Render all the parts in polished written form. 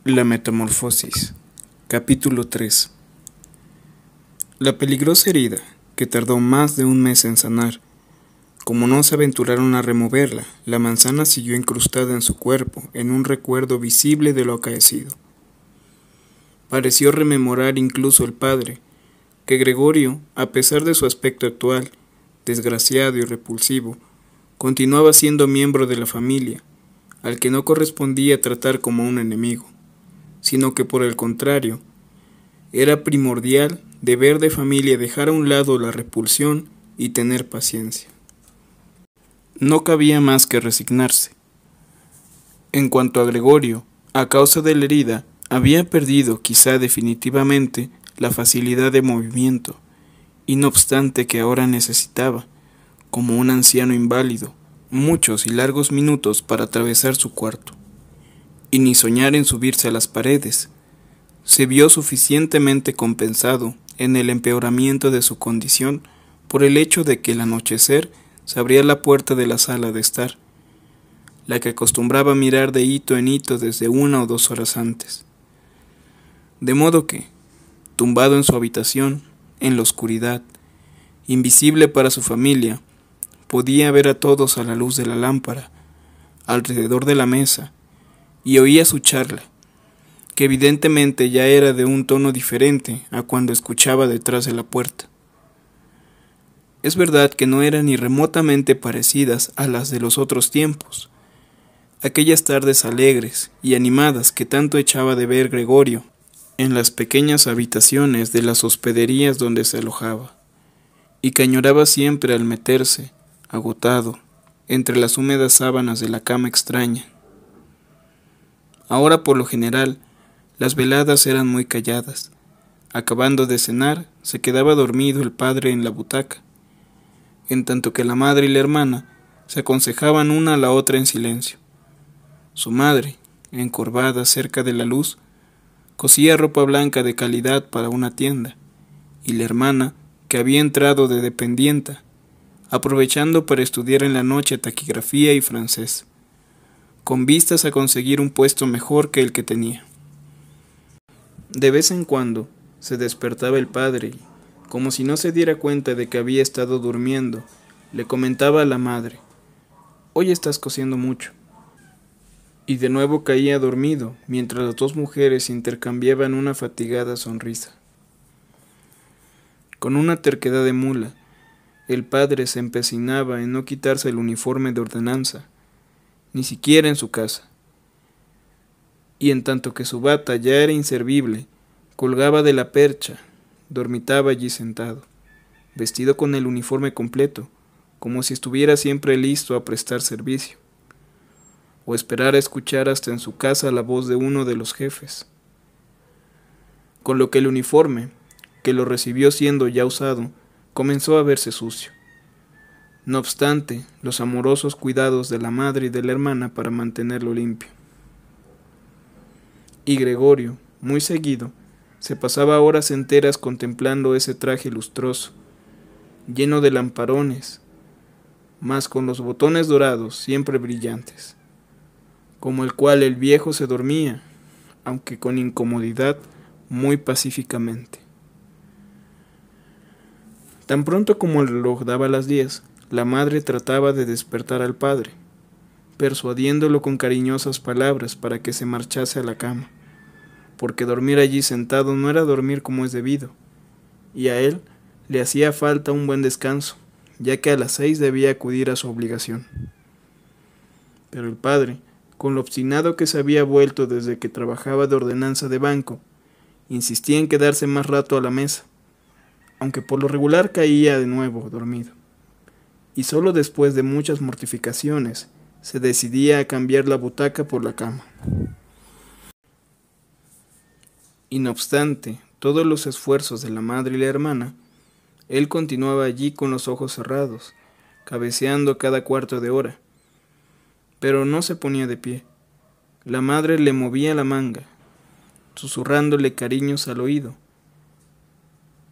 La metamorfosis. Capítulo 3. La peligrosa herida, que tardó más de un mes en sanar. Como no se aventuraron a removerla, la manzana siguió incrustada en su cuerpo, en un recuerdo visible de lo acaecido. Pareció rememorar incluso el padre, que Gregorio, a pesar de su aspecto actual, desgraciado y repulsivo, continuaba siendo miembro de la familia, al que no correspondía tratar como un enemigo, sino que por el contrario, era primordial, deber de familia, dejar a un lado la repulsión y tener paciencia. No cabía más que resignarse. En cuanto a Gregorio, a causa de la herida, había perdido, quizá definitivamente, la facilidad de movimiento, y no obstante que ahora necesitaba, como un anciano inválido, muchos y largos minutos para atravesar su cuarto, y ni soñar en subirse a las paredes. Se vio suficientemente compensado en el empeoramiento de su condición por el hecho de que al anochecer se abría la puerta de la sala de estar, la que acostumbraba mirar de hito en hito desde 1 o 2 horas antes. De modo que, tumbado en su habitación, en la oscuridad, invisible para su familia, podía ver a todos a la luz de la lámpara, alrededor de la mesa, y oía su charla, que evidentemente ya era de un tono diferente a cuando escuchaba detrás de la puerta. Es verdad que no eran ni remotamente parecidas a las de los otros tiempos, aquellas tardes alegres y animadas que tanto echaba de ver Gregorio en las pequeñas habitaciones de las hospederías donde se alojaba, y que añoraba siempre al meterse, agotado, entre las húmedas sábanas de la cama extraña. Ahora, por lo general, las veladas eran muy calladas. Acabando de cenar, se quedaba dormido el padre en la butaca, en tanto que la madre y la hermana se aconsejaban una a la otra en silencio. Su madre, encorvada cerca de la luz, cosía ropa blanca de calidad para una tienda, y la hermana, que había entrado de dependienta, aprovechando para estudiar en la noche taquigrafía y francés, con vistas a conseguir un puesto mejor que el que tenía. De vez en cuando se despertaba el padre y, como si no se diera cuenta de que había estado durmiendo, le comentaba a la madre: «Hoy estás cosiendo mucho». Y de nuevo caía dormido, mientras las dos mujeres intercambiaban una fatigada sonrisa. Con una terquedad de mula, el padre se empecinaba en no quitarse el uniforme de ordenanza, ni siquiera en su casa. Y en tanto que su bata ya era inservible, colgaba de la percha, dormitaba allí sentado, vestido con el uniforme completo, como si estuviera siempre listo a prestar servicio, o esperar a escuchar hasta en su casa la voz de uno de los jefes. Con lo que el uniforme, que lo recibió siendo ya usado, comenzó a verse sucio. No obstante, los amorosos cuidados de la madre y de la hermana para mantenerlo limpio. Y Gregorio, muy seguido, se pasaba horas enteras contemplando ese traje lustroso, lleno de lamparones, mas con los botones dorados siempre brillantes, como el cual el viejo se dormía, aunque con incomodidad, muy pacíficamente. Tan pronto como el reloj daba las 10, la madre trataba de despertar al padre, persuadiéndolo con cariñosas palabras para que se marchase a la cama, porque dormir allí sentado no era dormir como es debido, y a él le hacía falta un buen descanso, ya que a las 6 debía acudir a su obligación. Pero el padre, con lo obstinado que se había vuelto desde que trabajaba de ordenanza de banco, insistía en quedarse más rato a la mesa, aunque por lo regular caía de nuevo dormido, y solo después de muchas mortificaciones se decidía a cambiar la butaca por la cama. Y no obstante todos los esfuerzos de la madre y la hermana, él continuaba allí con los ojos cerrados, cabeceando cada cuarto de hora, pero no se ponía de pie. La madre le movía la manga, susurrándole cariños al oído,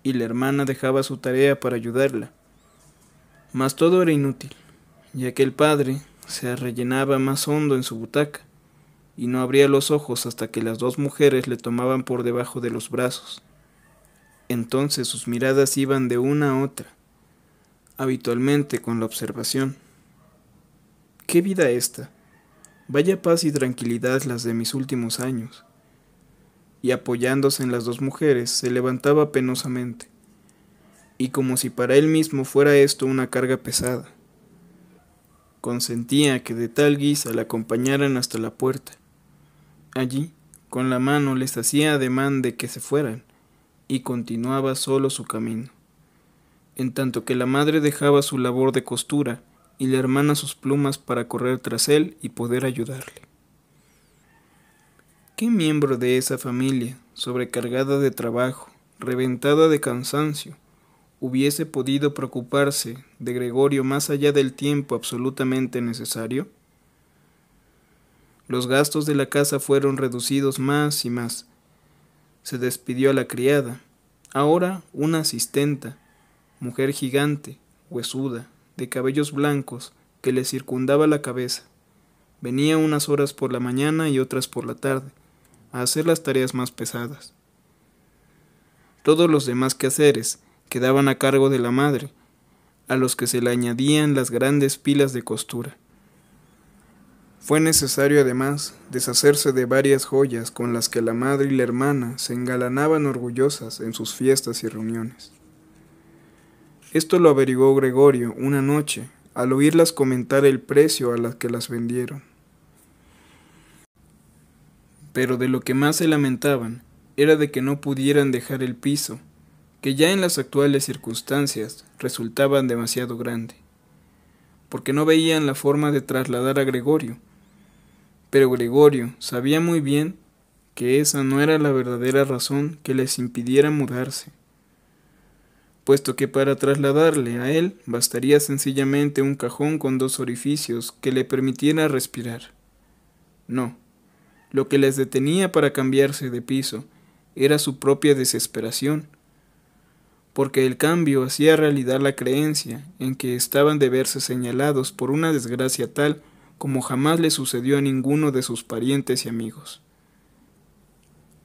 y la hermana dejaba su tarea para ayudarla. Mas todo era inútil, ya que el padre se rellenaba más hondo en su butaca, y no abría los ojos hasta que las dos mujeres le tomaban por debajo de los brazos. Entonces sus miradas iban de una a otra, habitualmente con la observación. ¿Qué vida esta? Vaya paz y tranquilidad las de mis últimos años. Y apoyándose en las dos mujeres, se levantaba penosamente, y como si para él mismo fuera esto una carga pesada. Consentía que de tal guisa la acompañaran hasta la puerta. Allí, con la mano les hacía ademán de que se fueran, y continuaba solo su camino, en tanto que la madre dejaba su labor de costura y la hermana sus plumas para correr tras él y poder ayudarle. ¿Qué miembro de esa familia, sobrecargada de trabajo, reventada de cansancio, hubiese podido preocuparse de Gregorio más allá del tiempo absolutamente necesario? Los gastos de la casa fueron reducidos más y más. Se despidió a la criada, ahora una asistenta, mujer gigante, huesuda, de cabellos blancos, que le circundaba la cabeza. Venía unas horas por la mañana y otras por la tarde, a hacer las tareas más pesadas. Todos los demás quehaceres quedaban a cargo de la madre, a los que se le añadían las grandes pilas de costura. Fue necesario además deshacerse de varias joyas con las que la madre y la hermana se engalanaban orgullosas en sus fiestas y reuniones. Esto lo averiguó Gregorio una noche, al oírlas comentar el precio a las que las vendieron. Pero de lo que más se lamentaban era de que no pudieran dejar el piso, que ya en las actuales circunstancias resultaban demasiado grande, porque no veían la forma de trasladar a Gregorio. Pero Gregorio sabía muy bien que esa no era la verdadera razón que les impidiera mudarse, puesto que para trasladarle a él bastaría sencillamente un cajón con dos orificios que le permitiera respirar. No, lo que les detenía para cambiarse de piso era su propia desesperación, porque el cambio hacía realidad la creencia en que estaban de verse señalados por una desgracia tal como jamás le sucedió a ninguno de sus parientes y amigos.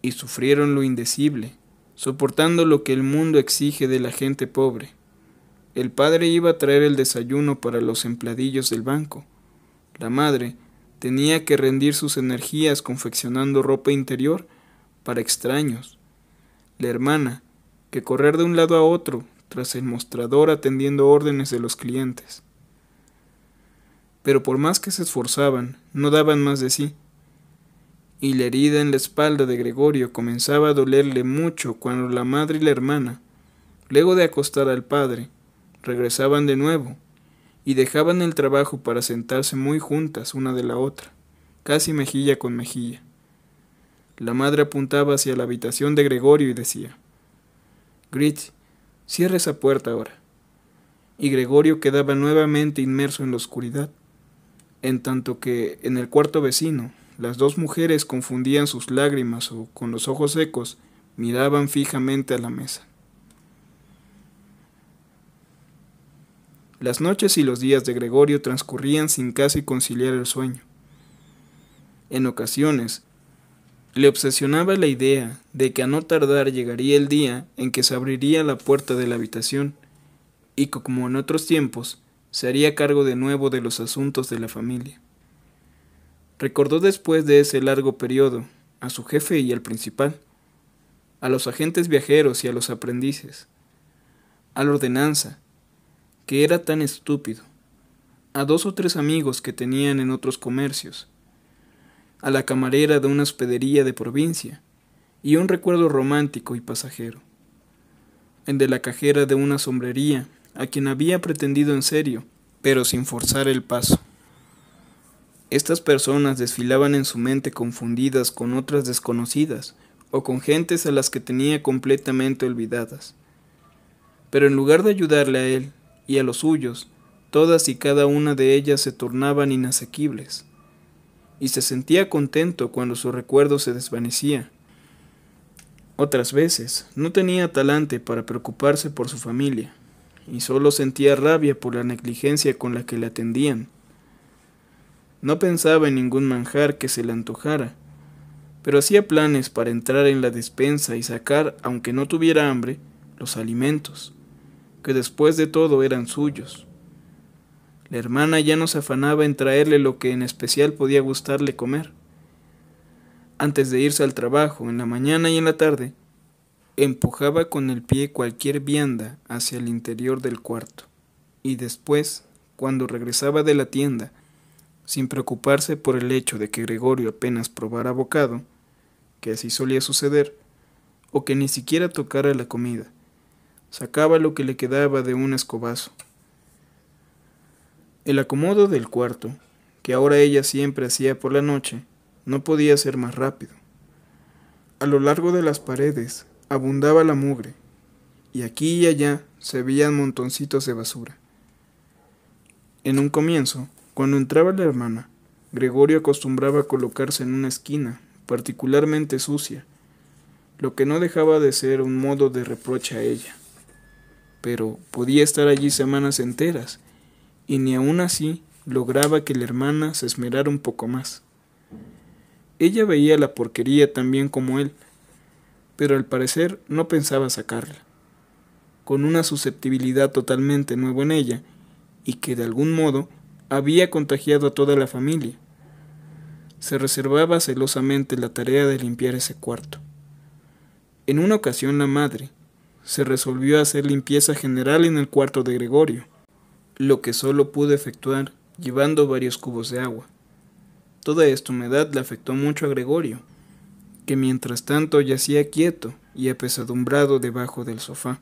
Y sufrieron lo indecible, soportando lo que el mundo exige de la gente pobre. El padre iba a traer el desayuno para los empleadillos del banco. La madre tenía que rendir sus energías confeccionando ropa interior para extraños. La hermana, que correr de un lado a otro tras el mostrador atendiendo órdenes de los clientes. Pero por más que se esforzaban, no daban más de sí, y la herida en la espalda de Gregorio comenzaba a dolerle mucho cuando la madre y la hermana, luego de acostar al padre, regresaban de nuevo, y dejaban el trabajo para sentarse muy juntas una de la otra, casi mejilla con mejilla. La madre apuntaba hacia la habitación de Gregorio y decía: «Grit, cierra esa puerta ahora». Y Gregorio quedaba nuevamente inmerso en la oscuridad, en tanto que, en el cuarto vecino, las dos mujeres confundían sus lágrimas o, con los ojos secos, miraban fijamente a la mesa. Las noches y los días de Gregorio transcurrían sin casi conciliar el sueño. En ocasiones, le obsesionaba la idea de que a no tardar llegaría el día en que se abriría la puerta de la habitación y que, como en otros tiempos, se haría cargo de nuevo de los asuntos de la familia. Recordó después de ese largo periodo a su jefe y al principal, a los agentes viajeros y a los aprendices, a la ordenanza, que era tan estúpido, a 2 o 3 amigos que tenían en otros comercios, a la camarera de una hospedería de provincia, y un recuerdo romántico y pasajero, el de la cajera de una sombrería, a quien había pretendido en serio, pero sin forzar el paso. Estas personas desfilaban en su mente confundidas con otras desconocidas, o con gentes a las que tenía completamente olvidadas. Pero en lugar de ayudarle a él y a los suyos, todas y cada una de ellas se tornaban inasequibles, y se sentía contento cuando su recuerdo se desvanecía. Otras veces no tenía talante para preocuparse por su familia, y solo sentía rabia por la negligencia con la que le atendían. No pensaba en ningún manjar que se le antojara, pero hacía planes para entrar en la despensa y sacar, aunque no tuviera hambre, los alimentos, que después de todo eran suyos. La hermana ya no se afanaba en traerle lo que en especial podía gustarle comer. Antes de irse al trabajo, en la mañana y en la tarde, empujaba con el pie cualquier vianda hacia el interior del cuarto, y después, cuando regresaba de la tienda, sin preocuparse por el hecho de que Gregorio apenas probara bocado, que así solía suceder, o que ni siquiera tocara la comida, sacaba lo que le quedaba de un escobazo. El acomodo del cuarto, que ahora ella siempre hacía por la noche, no podía ser más rápido. A lo largo de las paredes abundaba la mugre, y aquí y allá se veían montoncitos de basura. En un comienzo, cuando entraba la hermana, Gregorio acostumbraba a colocarse en una esquina, particularmente sucia, lo que no dejaba de ser un modo de reproche a ella. Pero podía estar allí semanas enteras, y ni aun así lograba que la hermana se esmerara un poco más. Ella veía la porquería tan bien como él, pero al parecer no pensaba sacarla. Con una susceptibilidad totalmente nueva en ella, y que de algún modo había contagiado a toda la familia, se reservaba celosamente la tarea de limpiar ese cuarto. En una ocasión la madre se resolvió a hacer limpieza general en el cuarto de Gregorio, lo que solo pudo efectuar llevando varios cubos de agua. Toda esta humedad le afectó mucho a Gregorio, que mientras tanto yacía quieto y apesadumbrado debajo del sofá.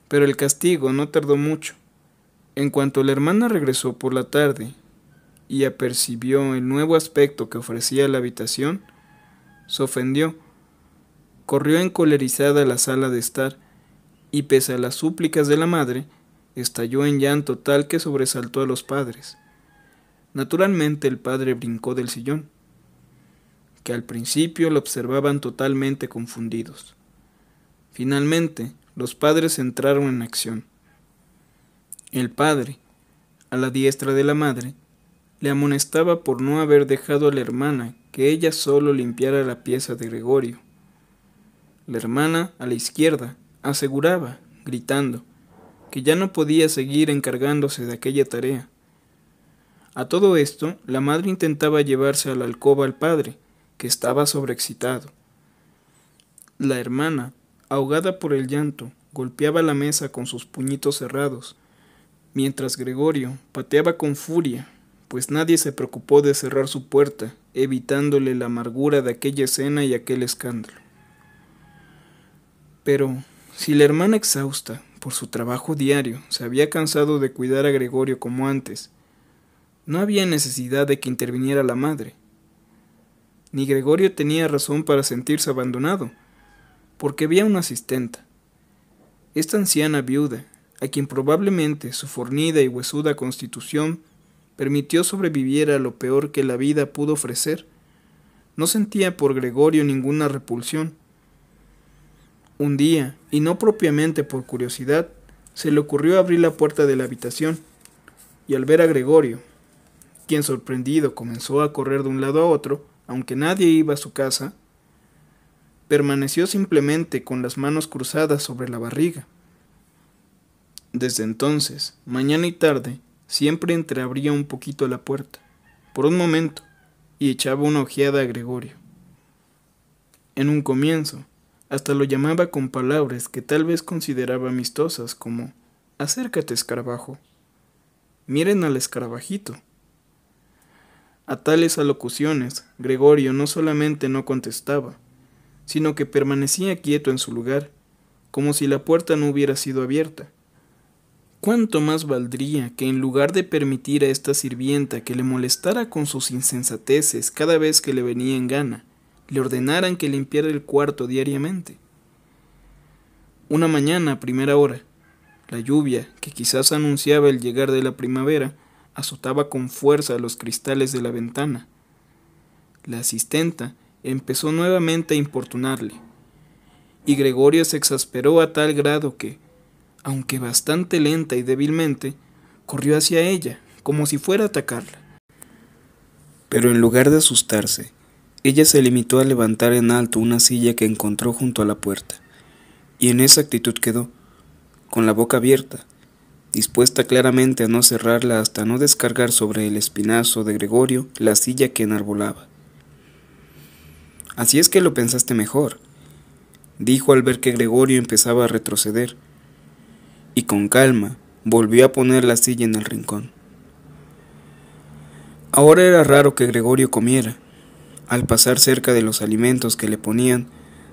Pero el castigo no tardó mucho. En cuanto la hermana regresó por la tarde y apercibió el nuevo aspecto que ofrecía la habitación, se ofendió, corrió encolerizada a la sala de estar y, pese a las súplicas de la madre, estalló en llanto tal que sobresaltó a los padres. Naturalmente el padre brincó del sillón, que al principio lo observaban totalmente confundidos. Finalmente, los padres entraron en acción. El padre, a la diestra de la madre, le amonestaba por no haber dejado a la hermana que ella solo limpiara la pieza de Gregorio. La hermana, a la izquierda, aseguraba, gritando, que ya no podía seguir encargándose de aquella tarea. A todo esto, la madre intentaba llevarse a la alcoba al padre, que estaba sobreexcitado. La hermana, ahogada por el llanto, golpeaba la mesa con sus puñitos cerrados, mientras Gregorio pateaba con furia, pues nadie se preocupó de cerrar su puerta, evitándole la amargura de aquella escena y aquel escándalo. Pero, si la hermana exhausta por su trabajo diario se había cansado de cuidar a Gregorio como antes, no había necesidad de que interviniera la madre. Ni Gregorio tenía razón para sentirse abandonado, porque había una asistenta. Esta anciana viuda, a quien probablemente su fornida y huesuda constitución permitió sobrevivir a lo peor que la vida pudo ofrecer, no sentía por Gregorio ninguna repulsión. Un día, y no propiamente por curiosidad, se le ocurrió abrir la puerta de la habitación, y al ver a Gregorio, quien sorprendido comenzó a correr de un lado a otro, aunque nadie iba a su casa, permaneció simplemente con las manos cruzadas sobre la barriga. Desde entonces, mañana y tarde, siempre entreabría un poquito la puerta, por un momento, y echaba una ojeada a Gregorio. En un comienzo, hasta lo llamaba con palabras que tal vez consideraba amistosas, como «Acércate, escarabajo», «Miren al escarabajito». A tales alocuciones, Gregorio no solamente no contestaba, sino que permanecía quieto en su lugar, como si la puerta no hubiera sido abierta. ¿Cuánto más valdría que en lugar de permitir a esta sirvienta que le molestara con sus insensateces cada vez que le venía en gana, le ordenaran que limpiara el cuarto diariamente? Una mañana a primera hora, la lluvia, que quizás anunciaba el llegar de la primavera, azotaba con fuerza los cristales de la ventana. La asistenta empezó nuevamente a importunarle, y Gregorio se exasperó a tal grado que, aunque bastante lenta y débilmente, corrió hacia ella, como si fuera a atacarla. Pero en lugar de asustarse, ella se limitó a levantar en alto una silla que encontró junto a la puerta, y en esa actitud quedó, con la boca abierta, dispuesta claramente a no cerrarla hasta no descargar sobre el espinazo de Gregorio la silla que enarbolaba. «Así es que lo pensaste mejor», dijo al ver que Gregorio empezaba a retroceder, y con calma volvió a poner la silla en el rincón. Ahora era raro que Gregorio comiera. Al pasar cerca de los alimentos que le ponían,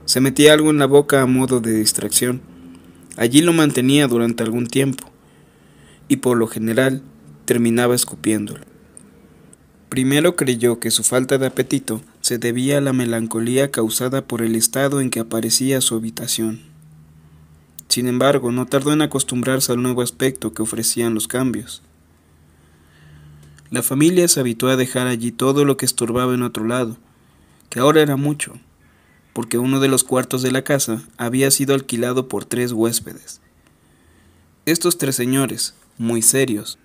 se metía algo en la boca a modo de distracción. Allí lo mantenía durante algún tiempo, y por lo general terminaba escupiéndolo. Primero creyó que su falta de apetito se debía a la melancolía causada por el estado en que aparecía su habitación. Sin embargo, no tardó en acostumbrarse al nuevo aspecto que ofrecían los cambios. La familia se habituó a dejar allí todo lo que estorbaba en otro lado, que ahora era mucho, porque uno de los cuartos de la casa había sido alquilado por 3 huéspedes. Estos 3 señores, muy serios,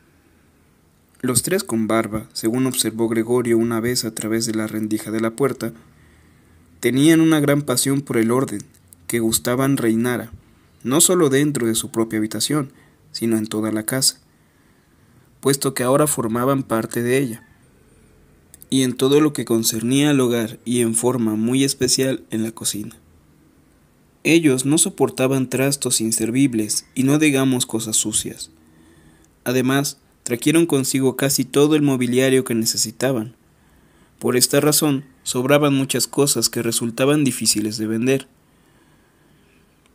los 3 con barba, según observó Gregorio una vez a través de la rendija de la puerta, tenían una gran pasión por el orden, que gustaban reinara, no solo dentro de su propia habitación, sino en toda la casa, puesto que ahora formaban parte de ella, y en todo lo que concernía al hogar y en forma muy especial en la cocina. Ellos no soportaban trastos inservibles y no digamos cosas sucias. Además, trajeron consigo casi todo el mobiliario que necesitaban. Por esta razón, sobraban muchas cosas que resultaban difíciles de vender.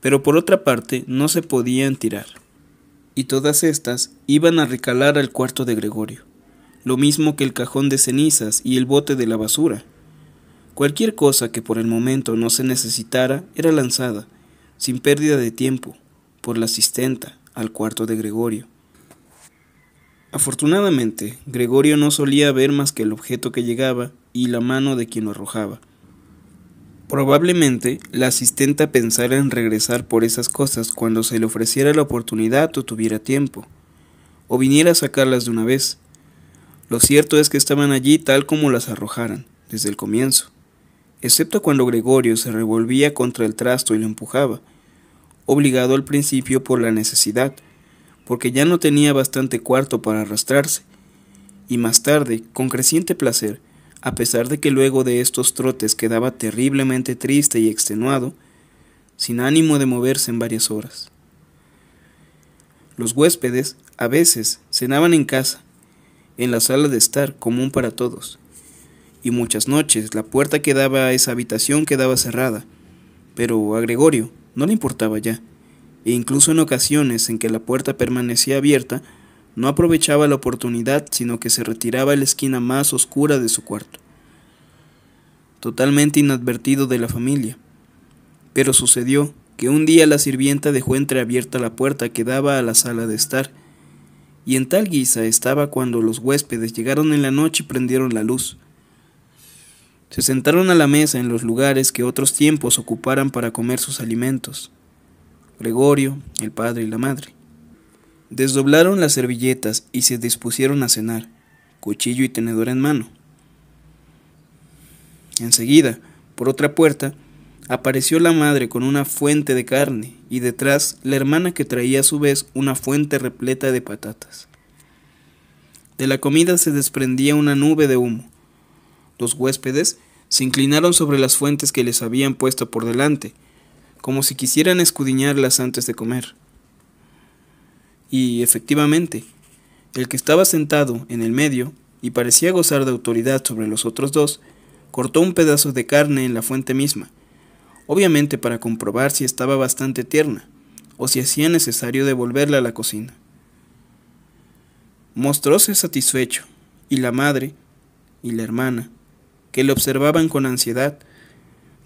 Pero por otra parte, no se podían tirar, y todas estas iban a recalar al cuarto de Gregorio, lo mismo que el cajón de cenizas y el bote de la basura. Cualquier cosa que por el momento no se necesitara era lanzada, sin pérdida de tiempo, por la asistenta al cuarto de Gregorio. Afortunadamente, Gregorio no solía ver más que el objeto que llegaba y la mano de quien lo arrojaba. Probablemente la asistenta pensara en regresar por esas cosas cuando se le ofreciera la oportunidad o tuviera tiempo, o viniera a sacarlas de una vez. Lo cierto es que estaban allí tal como las arrojaran, desde el comienzo, excepto cuando Gregorio se revolvía contra el trasto y lo empujaba, obligado al principio por la necesidad, porque ya no tenía bastante cuarto para arrastrarse, y más tarde, con creciente placer, a pesar de que luego de estos trotes quedaba terriblemente triste y extenuado, sin ánimo de moverse en varias horas. Los huéspedes, a veces, cenaban en casa, en la sala de estar, común para todos, y muchas noches la puerta que daba a esa habitación quedaba cerrada, pero a Gregorio no le importaba ya, e incluso en ocasiones en que la puerta permanecía abierta, no aprovechaba la oportunidad, sino que se retiraba a la esquina más oscura de su cuarto, totalmente inadvertido de la familia. Pero sucedió que un día la sirvienta dejó entreabierta la puerta que daba a la sala de estar, y en tal guisa estaba cuando los huéspedes llegaron en la noche y prendieron la luz. Se sentaron a la mesa en los lugares que otros tiempos ocuparan para comer sus alimentos. Gregorio, el padre y la madre. Desdoblaron las servilletas y se dispusieron a cenar, cuchillo y tenedor en mano. Enseguida, por otra puerta, apareció la madre con una fuente de carne y detrás la hermana que traía a su vez una fuente repleta de patatas. De la comida se desprendía una nube de humo. Los huéspedes se inclinaron sobre las fuentes que les habían puesto por delante, como si quisieran escudriñarlas antes de comer. Y, efectivamente, el que estaba sentado en el medio y parecía gozar de autoridad sobre los otros 2, cortó un pedazo de carne en la fuente misma, obviamente para comprobar si estaba bastante tierna, o si hacía necesario devolverla a la cocina. Mostróse satisfecho, y la madre y la hermana, que le observaban con ansiedad,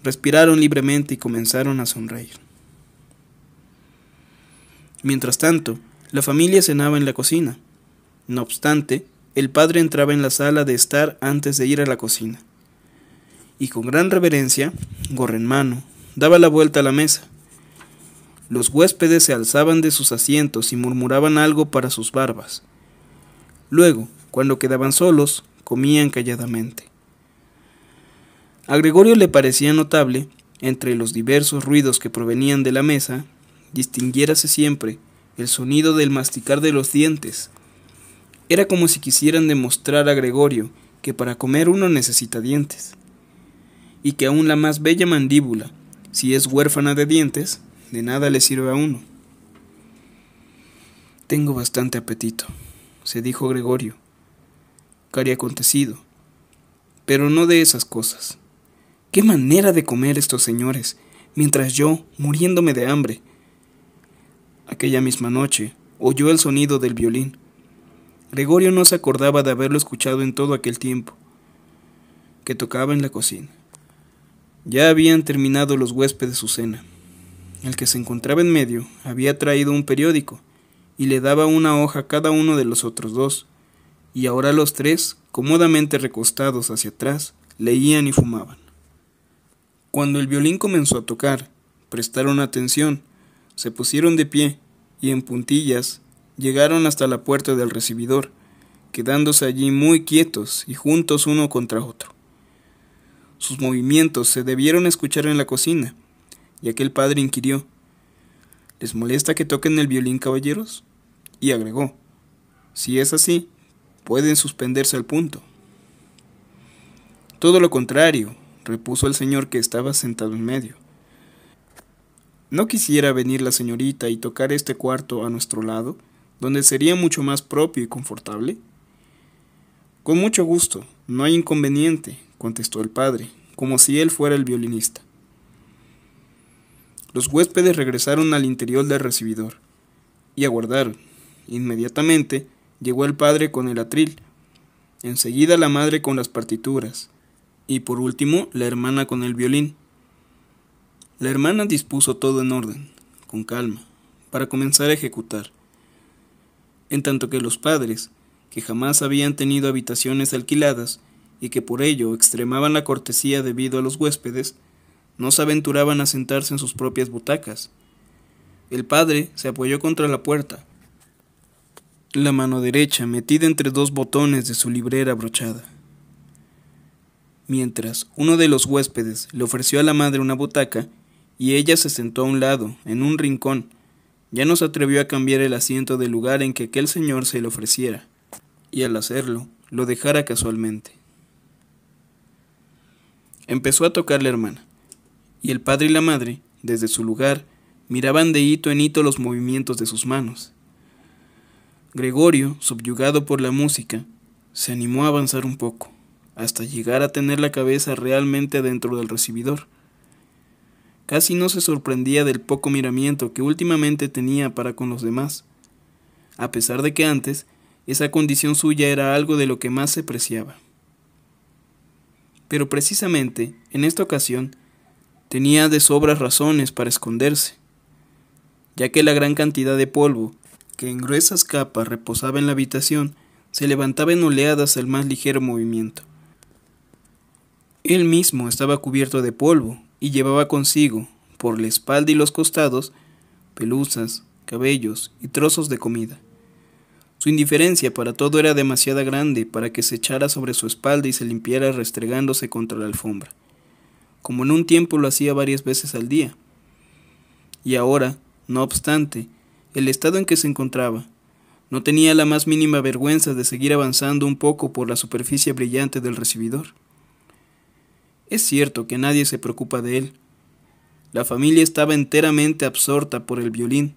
respiraron libremente y comenzaron a sonreír. Mientras tanto, la familia cenaba en la cocina. No obstante, el padre entraba en la sala de estar antes de ir a la cocina, y con gran reverencia, gorra en mano, daba la vuelta a la mesa. Los huéspedes se alzaban de sus asientos y murmuraban algo para sus barbas. Luego, cuando quedaban solos, comían calladamente. A Gregorio le parecía notable, entre los diversos ruidos que provenían de la mesa, distinguiérase siempre el sonido del masticar de los dientes. Era como si quisieran demostrar a Gregorio que para comer uno necesita dientes, y que aún la más bella mandíbula, si es huérfana de dientes, de nada le sirve a uno. «Tengo bastante apetito», se dijo Gregorio, cari acontecido, «pero no de esas cosas. ¡Qué manera de comer estos señores, mientras yo, muriéndome de hambre!». Aquella misma noche, oyó el sonido del violín. Gregorio no se acordaba de haberlo escuchado en todo aquel tiempo, que tocaba en la cocina. Ya habían terminado los huéspedes su cena. El que se encontraba en medio había traído un periódico y le daba una hoja a cada uno de los otros dos, y ahora los tres, cómodamente recostados hacia atrás, leían y fumaban. Cuando el violín comenzó a tocar, prestaron atención, se pusieron de pie y en puntillas llegaron hasta la puerta del recibidor, quedándose allí muy quietos y juntos uno contra otro. Sus movimientos se debieron escuchar en la cocina, y aquel padre inquirió: «¿Les molesta que toquen el violín, caballeros?». Y agregó: «Si es así, pueden suspenderse al punto». «Todo lo contrario», repuso el señor que estaba sentado en medio. «¿No quisiera venir la señorita y tocar este cuarto a nuestro lado, donde sería mucho más propio y confortable?». «Con mucho gusto, no hay inconveniente», contestó el padre, como si él fuera el violinista. Los huéspedes regresaron al interior del recibidor y aguardaron. Inmediatamente llegó el padre con el atril, enseguida la madre con las partituras, y por último la hermana con el violín. La hermana dispuso todo en orden, con calma, para comenzar a ejecutar, en tanto que los padres, que jamás habían tenido habitaciones alquiladas y que por ello extremaban la cortesía debido a los huéspedes, no se aventuraban a sentarse en sus propias butacas. El padre se apoyó contra la puerta, la mano derecha metida entre dos botones de su librera abrochada, mientras uno de los huéspedes le ofreció a la madre una butaca y ella se sentó a un lado, en un rincón. Ya no se atrevió a cambiar el asiento del lugar en que aquel señor se le ofreciera, y al hacerlo, lo dejara casualmente. Empezó a tocar la hermana, y el padre y la madre, desde su lugar, miraban de hito en hito los movimientos de sus manos. Gregorio, subyugado por la música, se animó a avanzar un poco, hasta llegar a tener la cabeza realmente dentro del recibidor. Casi no se sorprendía del poco miramiento que últimamente tenía para con los demás, a pesar de que antes esa condición suya era algo de lo que más se preciaba. Pero precisamente en esta ocasión tenía de sobras razones para esconderse, ya que la gran cantidad de polvo que en gruesas capas reposaba en la habitación se levantaba en oleadas al más ligero movimiento. Él mismo estaba cubierto de polvo y llevaba consigo, por la espalda y los costados, pelusas, cabellos y trozos de comida. Su indiferencia para todo era demasiado grande para que se echara sobre su espalda y se limpiara restregándose contra la alfombra, como en un tiempo lo hacía varias veces al día. Y ahora, no obstante, el estado en que se encontraba, no tenía la más mínima vergüenza de seguir avanzando un poco por la superficie brillante del recibidor. Es cierto que nadie se preocupa de él. La familia estaba enteramente absorta por el violín.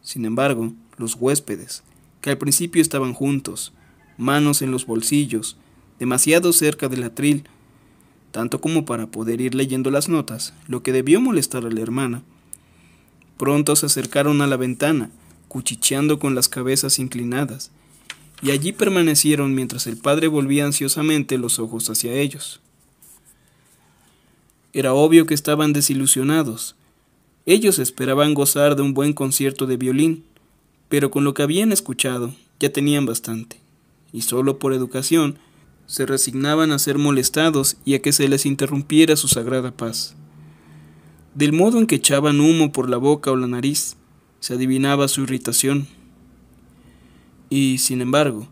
Sin embargo, los huéspedes, que al principio estaban juntos, manos en los bolsillos, demasiado cerca del atril, tanto como para poder ir leyendo las notas, lo que debió molestar a la hermana, pronto se acercaron a la ventana, cuchicheando con las cabezas inclinadas, y allí permanecieron mientras el padre volvía ansiosamente los ojos hacia ellos. Era obvio que estaban desilusionados. Ellos esperaban gozar de un buen concierto de violín, pero con lo que habían escuchado ya tenían bastante, y solo por educación se resignaban a ser molestados y a que se les interrumpiera su sagrada paz. Del modo en que echaban humo por la boca o la nariz, se adivinaba su irritación. Y, sin embargo,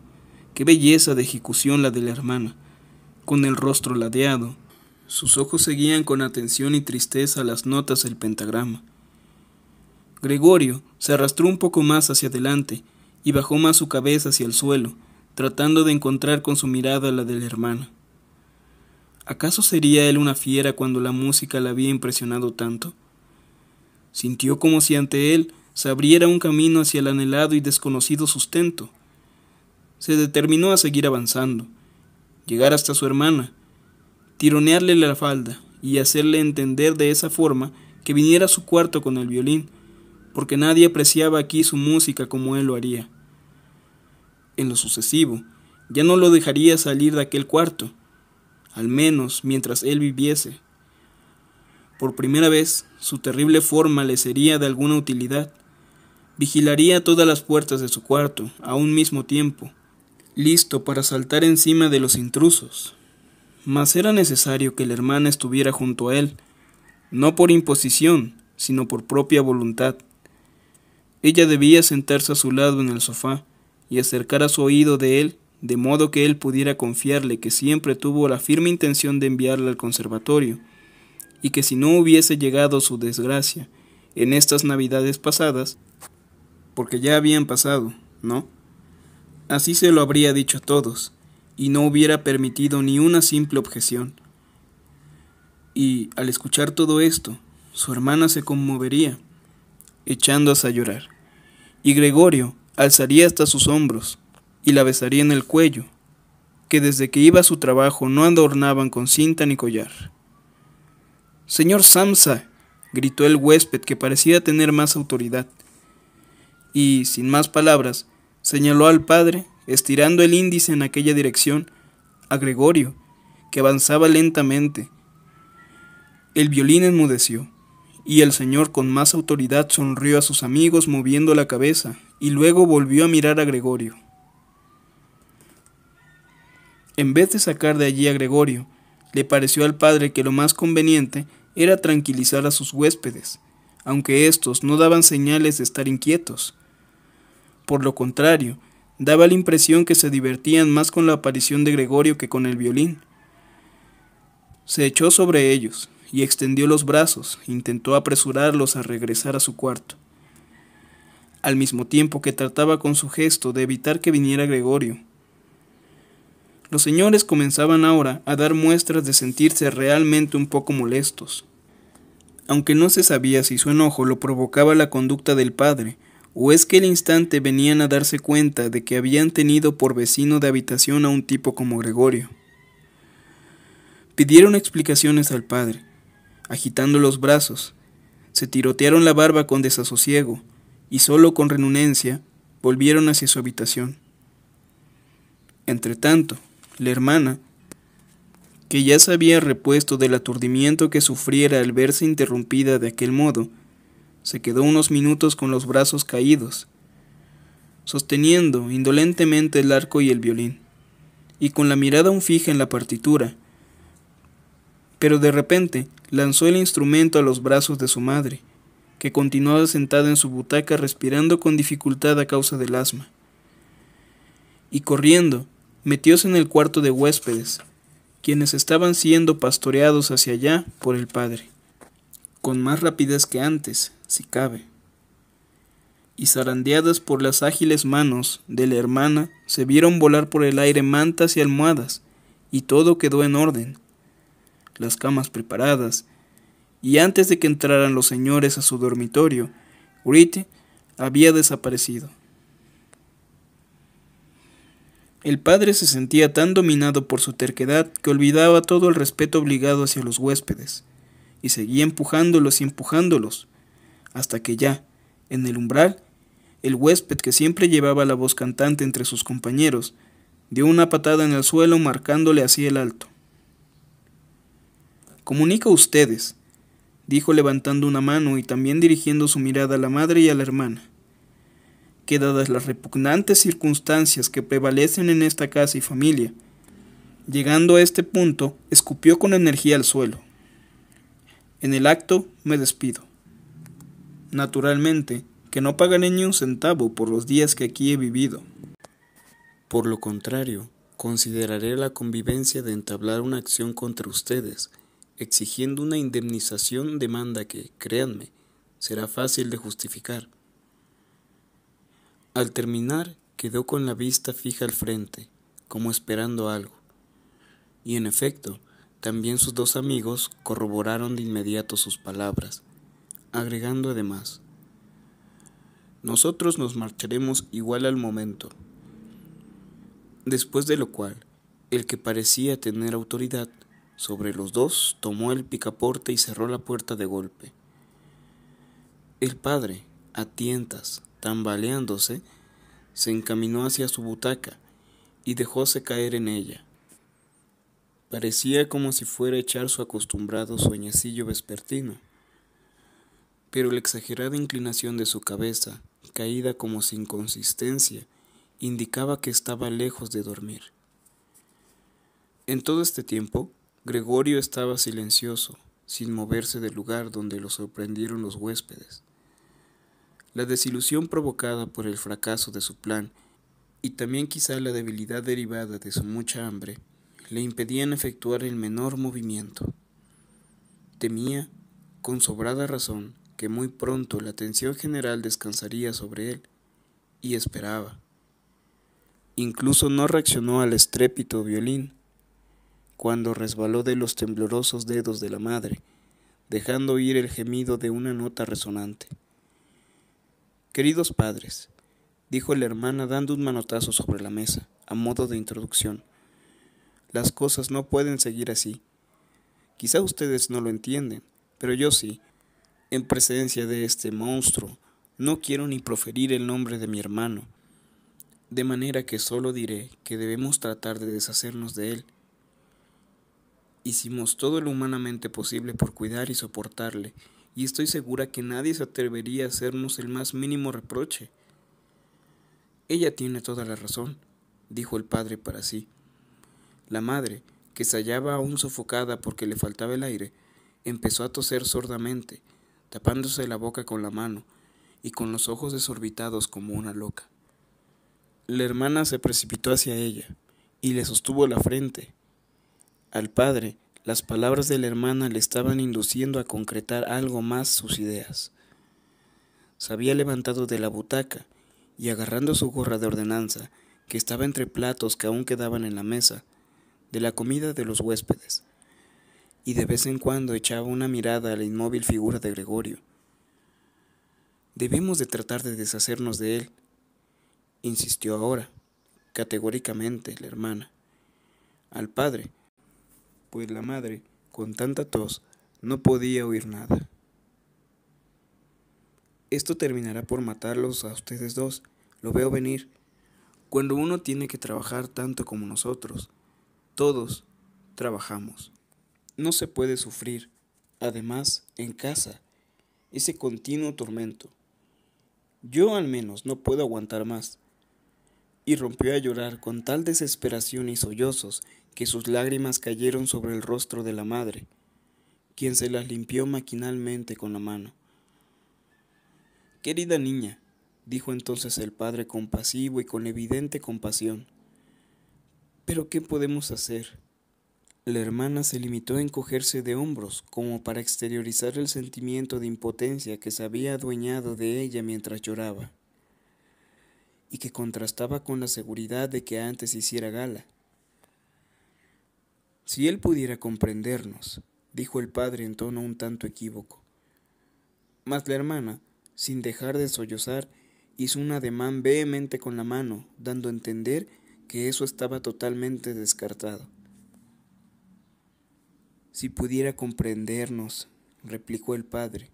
Qué belleza de ejecución la de la hermana, con el rostro ladeado. Sus ojos seguían con atención y tristeza las notas del pentagrama. Gregorio se arrastró un poco más hacia adelante y bajó más su cabeza hacia el suelo, tratando de encontrar con su mirada la de la hermana. ¿Acaso sería él una fiera cuando la música la había impresionado tanto? Sintió como si ante él se abriera un camino hacia el anhelado y desconocido sustento. Se determinó a seguir avanzando, llegar hasta su hermana, tironearle la falda y hacerle entender de esa forma que viniera a su cuarto con el violín, porque nadie apreciaba aquí su música como él lo haría. En lo sucesivo, ya no lo dejaría salir de aquel cuarto, al menos mientras él viviese. Por primera vez, su terrible forma le sería de alguna utilidad. Vigilaría todas las puertas de su cuarto a un mismo tiempo, listo para saltar encima de los intrusos. Mas era necesario que la hermana estuviera junto a él, no por imposición, sino por propia voluntad. Ella debía sentarse a su lado en el sofá y acercar a su oído de él, de modo que él pudiera confiarle que siempre tuvo la firme intención de enviarla al conservatorio, y que si no hubiese llegado su desgracia en estas navidades pasadas, porque ya habían pasado, ¿no? Así se lo habría dicho a todos, y no hubiera permitido ni una simple objeción. Y, al escuchar todo esto, su hermana se conmovería, echándose a llorar, y Gregorio alzaría hasta sus hombros y la besaría en el cuello, que desde que iba a su trabajo no adornaban con cinta ni collar. «Señor Samsa», gritó el huésped, que parecía tener más autoridad, y, sin más palabras, señaló al padre, estirando el índice en aquella dirección, a Gregorio, que avanzaba lentamente. El violín enmudeció, y el señor con más autoridad sonrió a sus amigos moviendo la cabeza, y luego volvió a mirar a Gregorio. En vez de sacar de allí a Gregorio, le pareció al padre que lo más conveniente era tranquilizar a sus huéspedes, aunque éstos no daban señales de estar inquietos. Por lo contrario, daba la impresión que se divertían más con la aparición de Gregorio que con el violín. Se echó sobre ellos y extendió los brazos, intentó apresurarlos a regresar a su cuarto, al mismo tiempo que trataba con su gesto de evitar que viniera Gregorio. Los señores comenzaban ahora a dar muestras de sentirse realmente un poco molestos, aunque no se sabía si su enojo lo provocaba la conducta del padre, o es que al instante venían a darse cuenta de que habían tenido por vecino de habitación a un tipo como Gregorio. Pidieron explicaciones al padre, agitando los brazos, se tirotearon la barba con desasosiego, y solo con renuencia volvieron hacia su habitación. Entretanto, la hermana, que ya se había repuesto del aturdimiento que sufriera al verse interrumpida de aquel modo, se quedó unos minutos con los brazos caídos, sosteniendo indolentemente el arco y el violín, y con la mirada aún fija en la partitura, pero de repente lanzó el instrumento a los brazos de su madre, que continuaba sentada en su butaca respirando con dificultad a causa del asma, y corriendo, metióse en el cuarto de huéspedes, quienes estaban siendo pastoreados hacia allá por el padre, con más rapidez que antes, si cabe, y zarandeadas por las ágiles manos de la hermana, se vieron volar por el aire mantas y almohadas, y todo quedó en orden, las camas preparadas, y antes de que entraran los señores a su dormitorio, Gritti había desaparecido. El padre se sentía tan dominado por su terquedad que olvidaba todo el respeto obligado hacia los huéspedes, y seguía empujándolos y empujándolos, hasta que ya, en el umbral, el huésped, que siempre llevaba la voz cantante entre sus compañeros, dio una patada en el suelo marcándole así el alto. «Comunico a ustedes», dijo levantando una mano y también dirigiendo su mirada a la madre y a la hermana, que dadas las repugnantes circunstancias que prevalecen en esta casa y familia, llegando a este punto, escupió con energía al suelo. «En el acto me despido. Naturalmente que no pagaré ni un centavo por los días que aquí he vivido. Por lo contrario, consideraré la convivencia de entablar una acción contra ustedes, exigiendo una indemnización demanda que, créanme, será fácil de justificar. Al terminar, quedó con la vista fija al frente, como esperando algo. Y en efecto, también sus dos amigos corroboraron de inmediato sus palabras, agregando además: nosotros nos marcharemos igual al momento. Después de lo cual, el que parecía tener autoridad sobre los dos tomó el picaporte y cerró la puerta de golpe. El padre, a tientas, tambaleándose, se encaminó hacia su butaca y dejóse caer en ella. Parecía como si fuera a echar su acostumbrado sueñecillo vespertino, pero la exagerada inclinación de su cabeza, caída como sin consistencia, indicaba que estaba lejos de dormir. En todo este tiempo, Gregorio estaba silencioso, sin moverse del lugar donde lo sorprendieron los huéspedes. La desilusión provocada por el fracaso de su plan, y también quizá la debilidad derivada de su mucha hambre, le impedían efectuar el menor movimiento. Temía, con sobrada razón, que muy pronto la atención general descansaría sobre él, y esperaba. Incluso no reaccionó al estrépito violín, cuando resbaló de los temblorosos dedos de la madre, dejando oír el gemido de una nota resonante. «Queridos padres», dijo la hermana dando un manotazo sobre la mesa, a modo de introducción, «las cosas no pueden seguir así. Quizá ustedes no lo entienden, pero yo sí. En presencia de este monstruo, no quiero ni proferir el nombre de mi hermano, de manera que solo diré que debemos tratar de deshacernos de él. Hicimos todo lo humanamente posible por cuidar y soportarle, y estoy segura que nadie se atrevería a hacernos el más mínimo reproche». «Ella tiene toda la razón», dijo el padre para sí. La madre, que se hallaba aún sofocada porque le faltaba el aire, empezó a toser sordamente, tapándose la boca con la mano y con los ojos desorbitados como una loca. La hermana se precipitó hacia ella y le sostuvo la frente. Al padre, las palabras de la hermana le estaban induciendo a concretar algo más sus ideas. Se había levantado de la butaca y, agarrando su gorra de ordenanza, que estaba entre platos que aún quedaban en la mesa, de la comida de los huéspedes, y de vez en cuando echaba una mirada a la inmóvil figura de Gregorio. «Debemos de tratar de deshacernos de él», insistió ahora, categóricamente, la hermana. Al padre, pues la madre, con tanta tos, no podía oír nada. «Esto terminará por matarlos a ustedes dos, lo veo venir. Cuando uno tiene que trabajar tanto como nosotros, todos trabajamos. No se puede sufrir, además, en casa, ese continuo tormento. Yo al menos no puedo aguantar más». Y rompió a llorar con tal desesperación y sollozos que sus lágrimas cayeron sobre el rostro de la madre, quien se las limpió maquinalmente con la mano. «Querida niña», dijo entonces el padre compasivo y con evidente compasión, «¿pero qué podemos hacer?». La hermana se limitó a encogerse de hombros como para exteriorizar el sentimiento de impotencia que se había adueñado de ella mientras lloraba, y que contrastaba con la seguridad de que antes hiciera gala. «Si él pudiera comprendernos», dijo el padre en tono un tanto equívoco. Mas la hermana, sin dejar de sollozar, hizo un ademán vehemente con la mano, dando a entender que eso estaba totalmente descartado. «Si pudiera comprendernos», replicó el padre,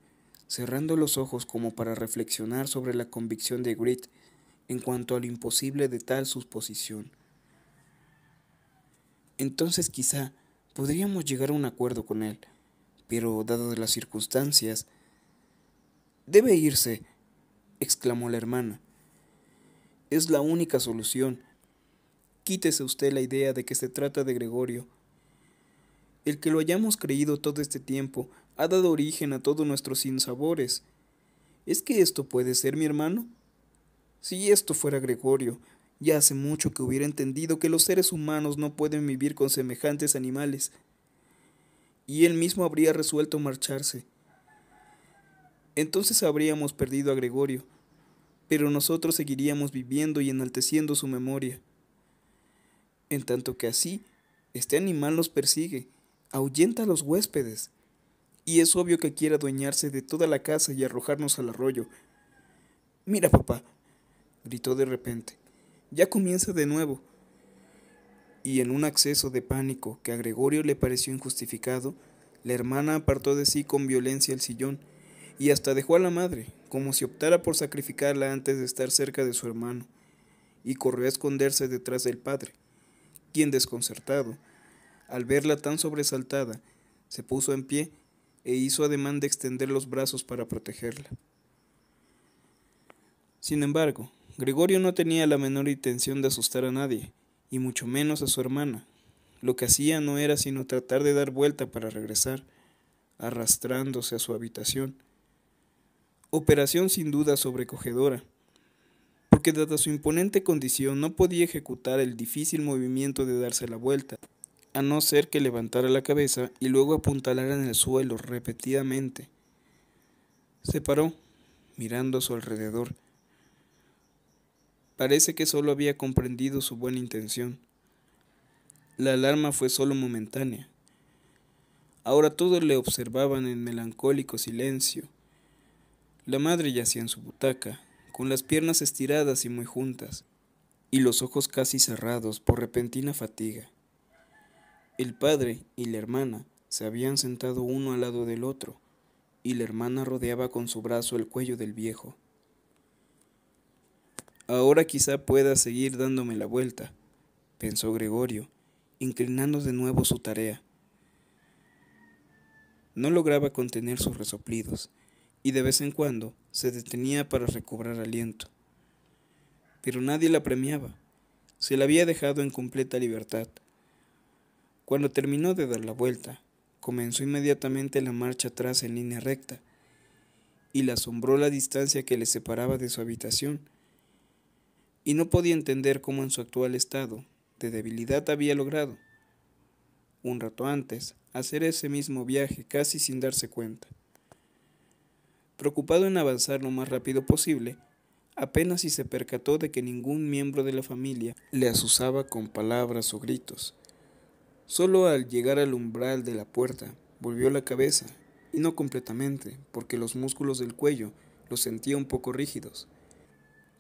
cerrando los ojos como para reflexionar sobre la convicción de Grete en cuanto a lo imposible de tal suposición. «Entonces quizá podríamos llegar a un acuerdo con él, pero dadas las circunstancias...». «Debe irse», exclamó la hermana. «Es la única solución. Quítese usted la idea de que se trata de Gregorio. El que lo hayamos creído todo este tiempo ha dado origen a todos nuestros sinsabores. ¿Es que esto puede ser mi hermano? Si esto fuera Gregorio, Ya hace mucho que hubiera entendido que los seres humanos no pueden vivir con semejantes animales, y él mismo habría resuelto marcharse. Entonces habríamos perdido a Gregorio, pero nosotros seguiríamos viviendo y enalteciendo su memoria. En tanto que así, este animal nos persigue, ahuyenta a los huéspedes, y es obvio que quiere adueñarse de toda la casa y arrojarnos al arroyo. Mira, papá, gritó de repente, ya comienza de nuevo. Y en un acceso de pánico que a Gregorio le pareció injustificado, la hermana apartó de sí con violencia el sillón, y hasta dejó a la madre, como si optara por sacrificarla antes de estar cerca de su hermano, y corrió a esconderse detrás del padre, quien, desconcertado, al verla tan sobresaltada, se puso en pie e hizo ademán de extender los brazos para protegerla. Sin embargo, Gregorio no tenía la menor intención de asustar a nadie, y mucho menos a su hermana. Lo que hacía no era sino tratar de dar vuelta para regresar, arrastrándose a su habitación. Operación sin duda sobrecogedora, porque dada su imponente condición no podía ejecutar el difícil movimiento de darse la vuelta, a no ser que levantara la cabeza y luego apuntalara en el suelo repetidamente. Se paró, mirando a su alrededor. Parece que solo había comprendido su buena intención. La alarma fue solo momentánea. Ahora todos le observaban en melancólico silencio. La madre yacía en su butaca, con las piernas estiradas y muy juntas, y los ojos casi cerrados por repentina fatiga. El padre y la hermana se habían sentado uno al lado del otro, y la hermana rodeaba con su brazo el cuello del viejo. Ahora quizá pueda seguir dándome la vuelta, pensó Gregorio, inclinando de nuevo su tarea. No lograba contener sus resoplidos, y de vez en cuando se detenía para recobrar aliento. Pero nadie la premiaba, se la había dejado en completa libertad. Cuando terminó de dar la vuelta, comenzó inmediatamente la marcha atrás en línea recta, y la asombró la distancia que le separaba de su habitación, y no podía entender cómo en su actual estado de debilidad había logrado, un rato antes, hacer ese mismo viaje casi sin darse cuenta. Preocupado en avanzar lo más rápido posible, apenas si se percató de que ningún miembro de la familia le azuzaba con palabras o gritos. Solo al llegar al umbral de la puerta, volvió la cabeza, y no completamente, porque los músculos del cuello los sentía un poco rígidos,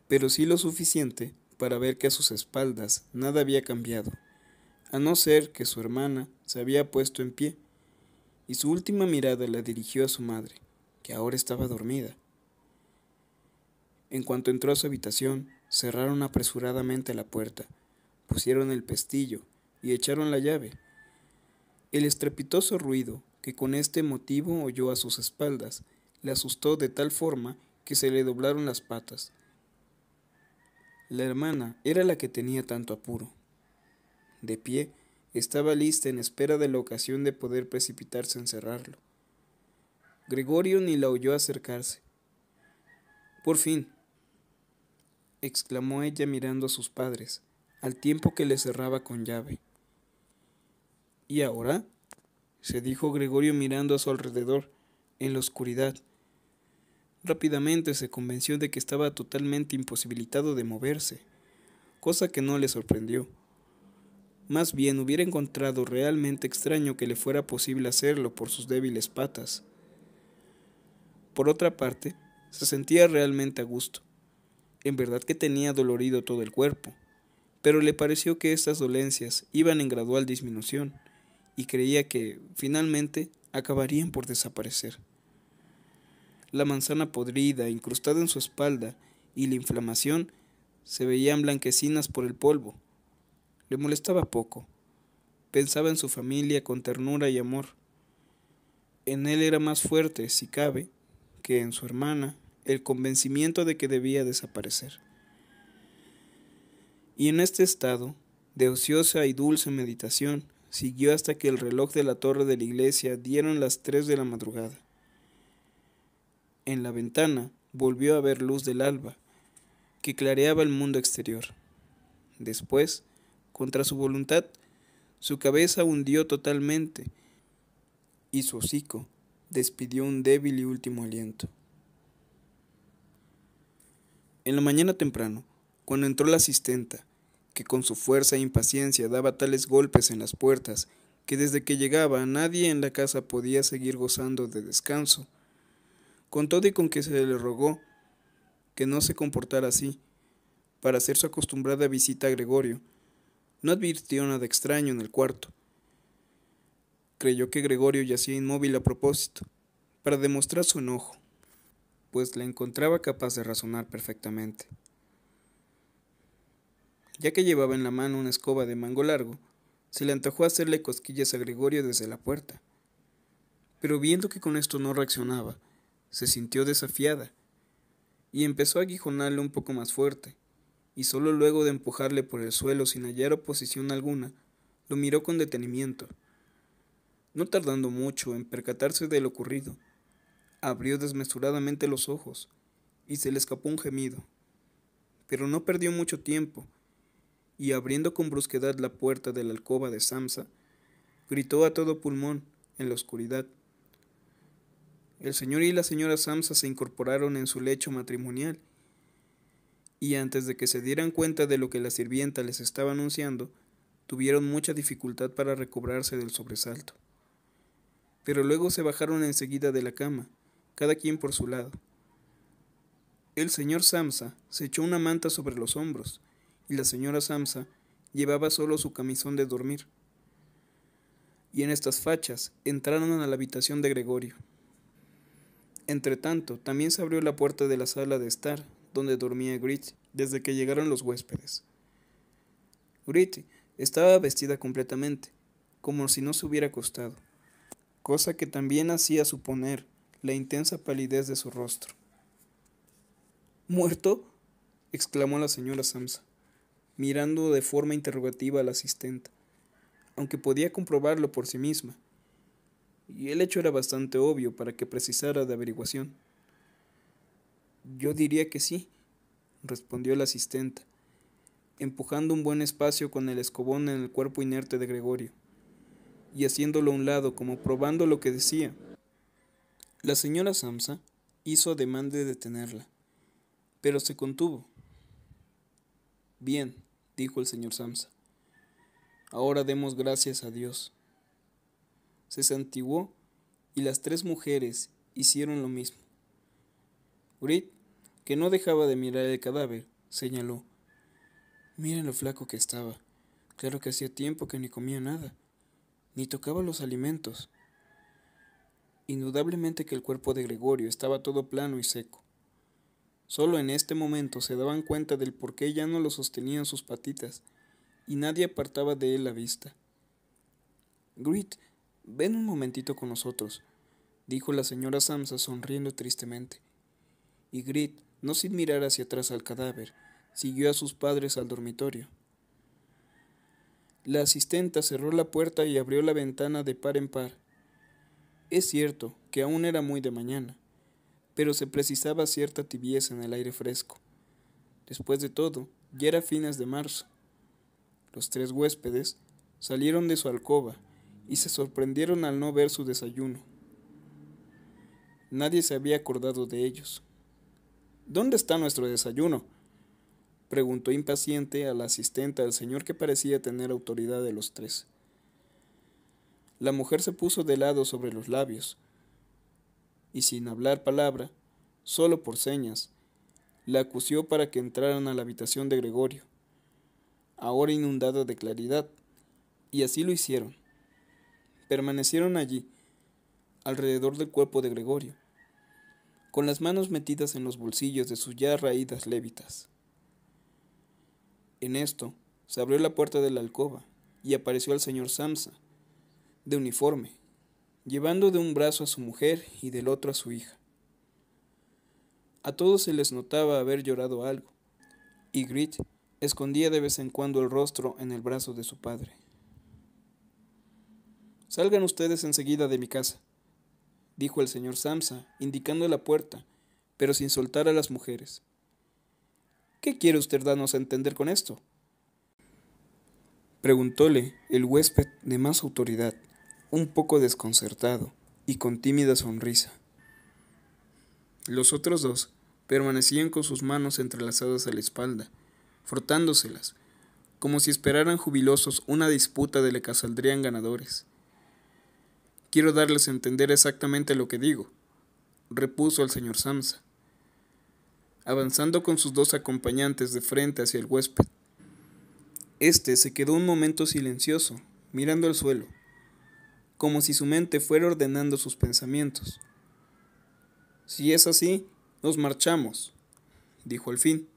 pero sí lo suficiente para ver que a sus espaldas nada había cambiado, a no ser que su hermana se había puesto en pie, y su última mirada la dirigió a su madre, que ahora estaba dormida. En cuanto entró a su habitación, cerraron apresuradamente la puerta, pusieron el pestillo y echaron la llave. El estrepitoso ruido que con este motivo oyó a sus espaldas le asustó de tal forma que se le doblaron las patas. La hermana era la que tenía tanto apuro. De pie, estaba lista en espera de la ocasión de poder precipitarse a encerrarlo. Gregorio ni la oyó acercarse. Por fin, exclamó ella mirando a sus padres, al tiempo que le cerraba con llave. ¿Y ahora?, se dijo Gregorio mirando a su alrededor, en la oscuridad. Rápidamente se convenció de que estaba totalmente imposibilitado de moverse, cosa que no le sorprendió. Más bien hubiera encontrado realmente extraño que le fuera posible hacerlo por sus débiles patas. Por otra parte, se sentía realmente a gusto. En verdad que tenía dolorido todo el cuerpo, pero le pareció que estas dolencias iban en gradual disminución, y creía que, finalmente, acabarían por desaparecer. La manzana podrida, incrustada en su espalda, y la inflamación se veían blanquecinas por el polvo. Le molestaba poco. Pensaba en su familia con ternura y amor. En él era más fuerte, si cabe, que en su hermana, el convencimiento de que debía desaparecer. Y en este estado, de ociosa y dulce meditación, siguió hasta que el reloj de la torre de la iglesia dieron las 3 de la madrugada. En la ventana volvió a ver luz del alba, que clareaba el mundo exterior. Después, contra su voluntad, su cabeza hundió totalmente y su hocico despidió un débil y último aliento. En la mañana temprano, cuando entró la asistenta, que con su fuerza e impaciencia daba tales golpes en las puertas que desde que llegaba nadie en la casa podía seguir gozando de descanso, con todo y con que se le rogó que no se comportara así, para hacer su acostumbrada visita a Gregorio, no advirtió nada extraño en el cuarto. Creyó que Gregorio yacía inmóvil a propósito, para demostrar su enojo, pues la encontraba capaz de razonar perfectamente. Ya que llevaba en la mano una escoba de mango largo, se le antojó hacerle cosquillas a Gregorio desde la puerta. Pero viendo que con esto no reaccionaba, se sintió desafiada y empezó a aguijonarle un poco más fuerte, y solo luego de empujarle por el suelo sin hallar oposición alguna, lo miró con detenimiento. No tardando mucho en percatarse de lo ocurrido, abrió desmesuradamente los ojos y se le escapó un gemido, pero no perdió mucho tiempo, y abriendo con brusquedad la puerta de la alcoba de Samsa, gritó a todo pulmón en la oscuridad. El señor y la señora Samsa se incorporaron en su lecho matrimonial, y antes de que se dieran cuenta de lo que la sirvienta les estaba anunciando, tuvieron mucha dificultad para recobrarse del sobresalto. Pero luego se bajaron enseguida de la cama, cada quien por su lado. El señor Samsa se echó una manta sobre los hombros, y la señora Samsa llevaba solo su camisón de dormir. Y en estas fachas entraron a la habitación de Gregorio. Entretanto, también se abrió la puerta de la sala de estar, donde dormía Grit, desde que llegaron los huéspedes. Grit estaba vestida completamente, como si no se hubiera acostado, cosa que también hacía suponer la intensa palidez de su rostro. ¿Muerto?, exclamó la señora Samsa, mirando de forma interrogativa a la asistenta, aunque podía comprobarlo por sí misma, y el hecho era bastante obvio para que precisara de averiguación. Yo diría que sí, respondió la asistenta, empujando un buen espacio con el escobón en el cuerpo inerte de Gregorio, y haciéndolo a un lado como probando lo que decía. La señora Samsa hizo ademán de detenerla, pero se contuvo. Bien, dijo el señor Samsa, ahora demos gracias a Dios. Se santiguó y las tres mujeres hicieron lo mismo. Grit, que no dejaba de mirar el cadáver, señaló: miren lo flaco que estaba. Claro que hacía tiempo que ni comía nada, ni tocaba los alimentos. Indudablemente que el cuerpo de Gregorio estaba todo plano y seco. Solo en este momento se daban cuenta del por qué ya no lo sostenían sus patitas, y nadie apartaba de él la vista. Grit, ven un momentito con nosotros, dijo la señora Samsa sonriendo tristemente. Y Grit, no sin mirar hacia atrás al cadáver, siguió a sus padres al dormitorio. La asistenta cerró la puerta y abrió la ventana de par en par. Es cierto que aún era muy de mañana, pero se precisaba cierta tibieza en el aire fresco. Después de todo, ya era fines de marzo. Los tres huéspedes salieron de su alcoba y se sorprendieron al no ver su desayuno. Nadie se había acordado de ellos. ¿Dónde está nuestro desayuno?, preguntó impaciente a la asistenta al señor que parecía tener autoridad de los tres. La mujer se puso de lado sobre los labios, y sin hablar palabra, solo por señas, la acució para que entraran a la habitación de Gregorio, ahora inundada de claridad, y así lo hicieron. Permanecieron allí, alrededor del cuerpo de Gregorio, con las manos metidas en los bolsillos de sus ya raídas lévitas. En esto, se abrió la puerta de la alcoba, y apareció el señor Samsa, de uniforme, llevando de un brazo a su mujer y del otro a su hija. A todos se les notaba haber llorado algo, y Grit escondía de vez en cuando el rostro en el brazo de su padre. Salgan ustedes enseguida de mi casa, dijo el señor Samsa, indicando la puerta, pero sin soltar a las mujeres. ¿Qué quiere usted darnos a entender con esto?, Preguntóle el huésped de más autoridad, un poco desconcertado y con tímida sonrisa. Los otros dos permanecían con sus manos entrelazadas a la espalda, frotándoselas, como si esperaran jubilosos una disputa de la que saldrían ganadores. Quiero darles a entender exactamente lo que digo, repuso el señor Samsa, avanzando con sus dos acompañantes de frente hacia el huésped. Este se quedó un momento silencioso, mirando al suelo, como si su mente fuera ordenando sus pensamientos. Si es así, nos marchamos, dijo al fin,